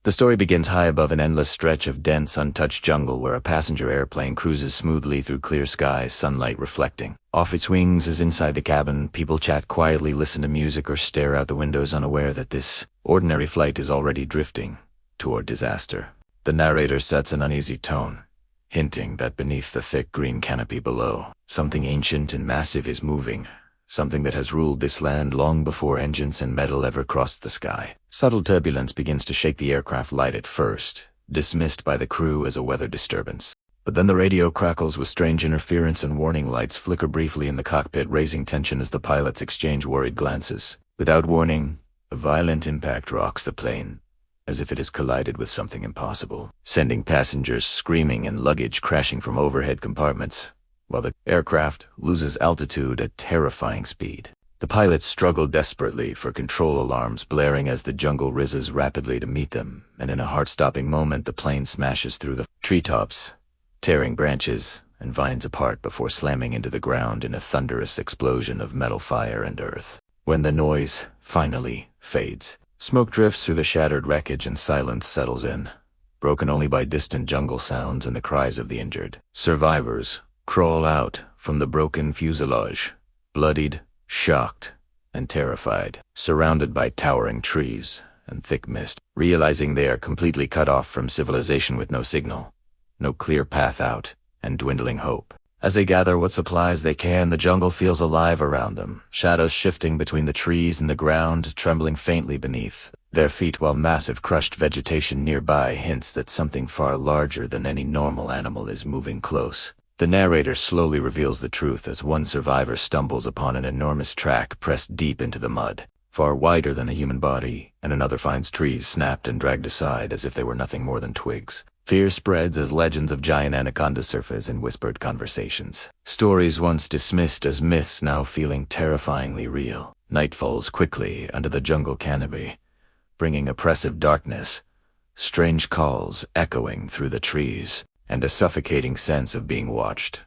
The story begins high above an endless stretch of dense, untouched jungle where a passenger airplane cruises smoothly through clear skies, sunlight reflecting off its wings. As inside the cabin, people chat quietly, listen to music, or stare out the windows, unaware that this ordinary flight is already drifting toward disaster. The narrator sets an uneasy tone, hinting that beneath the thick green canopy below, something ancient and massive is moving. Something that has ruled this land long before engines and metal ever crossed the sky. Subtle turbulence begins to shake the aircraft light at first, dismissed by the crew as a weather disturbance. But then the radio crackles with strange interference and warning lights flicker briefly in the cockpit, raising tension as the pilots exchange worried glances. Without warning, a violent impact rocks the plane, as if it has collided with something impossible, sending passengers screaming and luggage crashing from overhead compartments, while the aircraft loses altitude at terrifying speed. The pilots struggle desperately for control, alarms blaring as the jungle rises rapidly to meet them, and in a heart-stopping moment the plane smashes through the treetops, tearing branches and vines apart before slamming into the ground in a thunderous explosion of metal, fire, and earth. When the noise finally fades, smoke drifts through the shattered wreckage and silence settles in, broken only by distant jungle sounds and the cries of the injured. Survivors crawl out from the broken fuselage, bloodied, shocked, and terrified, surrounded by towering trees and thick mist, realizing they are completely cut off from civilization with no signal, no clear path out, and dwindling hope. As they gather what supplies they can, the jungle feels alive around them, shadows shifting between the trees and the ground, trembling faintly beneath their feet, while massive crushed vegetation nearby hints that something far larger than any normal animal is moving close. The narrator slowly reveals the truth as one survivor stumbles upon an enormous track pressed deep into the mud, far wider than a human body, and another finds trees snapped and dragged aside as if they were nothing more than twigs. Fear spreads as legends of giant anaconda surface in whispered conversations. Stories once dismissed as myths now feeling terrifyingly real. Night falls quickly under the jungle canopy, bringing oppressive darkness, strange calls echoing through the trees, and a suffocating sense of being watched.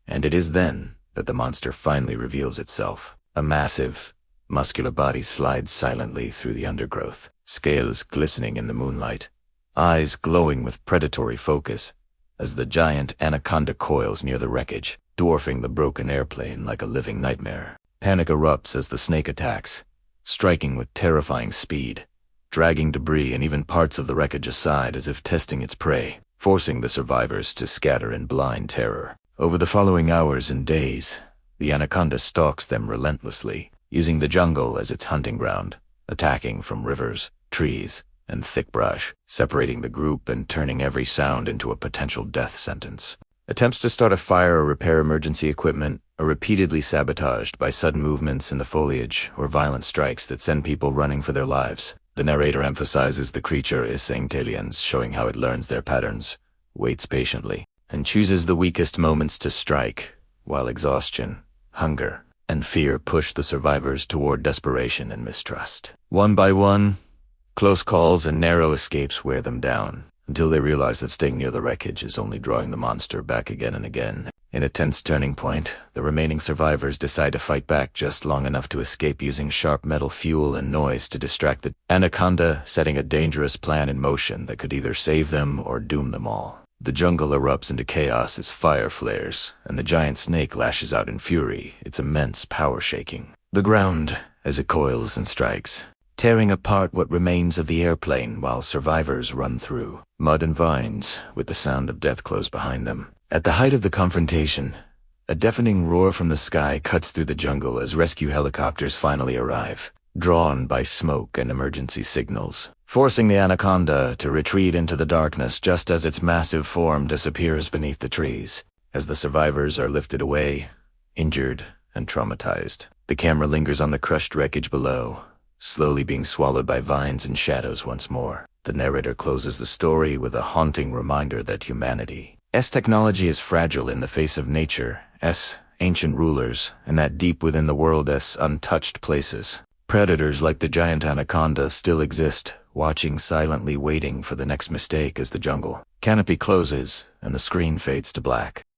And it is then that the monster finally reveals itself. A massive, muscular body slides silently through the undergrowth, scales glistening in the moonlight, eyes glowing with predatory focus, as the giant anaconda coils near the wreckage, dwarfing the broken airplane like a living nightmare. Panic erupts as the snake attacks, striking with terrifying speed, dragging debris and even parts of the wreckage aside as if testing its prey, forcing the survivors to scatter in blind terror. Over the following hours and days, the anaconda stalks them relentlessly, using the jungle as its hunting ground, attacking from rivers, trees, and thick brush, separating the group and turning every sound into a potential death sentence. Attempts to start a fire or repair emergency equipment are repeatedly sabotaged by sudden movements in the foliage or violent strikes that send people running for their lives. The narrator emphasizes the creature is intelligence, showing how it learns their patterns, waits patiently, and chooses the weakest moments to strike, while exhaustion, hunger, and fear push the survivors toward desperation and mistrust. One by one, close calls and narrow escapes wear them down, until they realize that staying near the wreckage is only drawing the monster back again and again. In a tense turning point, the remaining survivors decide to fight back just long enough to escape, using sharp metal fuel and noise to distract the anaconda, setting a dangerous plan in motion that could either save them or doom them all. The jungle erupts into chaos as fire flares, and the giant snake lashes out in fury, its immense power shaking the ground as it coils and strikes, tearing apart what remains of the airplane while survivors run through mud and vines with the sound of death close behind them. At the height of the confrontation, a deafening roar from the sky cuts through the jungle as rescue helicopters finally arrive, drawn by smoke and emergency signals, forcing the anaconda to retreat into the darkness just as its massive form disappears beneath the trees. As the survivors are lifted away, injured and traumatized, the camera lingers on the crushed wreckage below, slowly being swallowed by vines and shadows once more. The narrator closes the story with a haunting reminder that humanity's technology is fragile in the face of nature's ancient rulers, and that deep within the world's untouched places, predators like the giant anaconda still exist, watching silently, waiting for the next mistake. As the jungle canopy closes and the screen fades to black,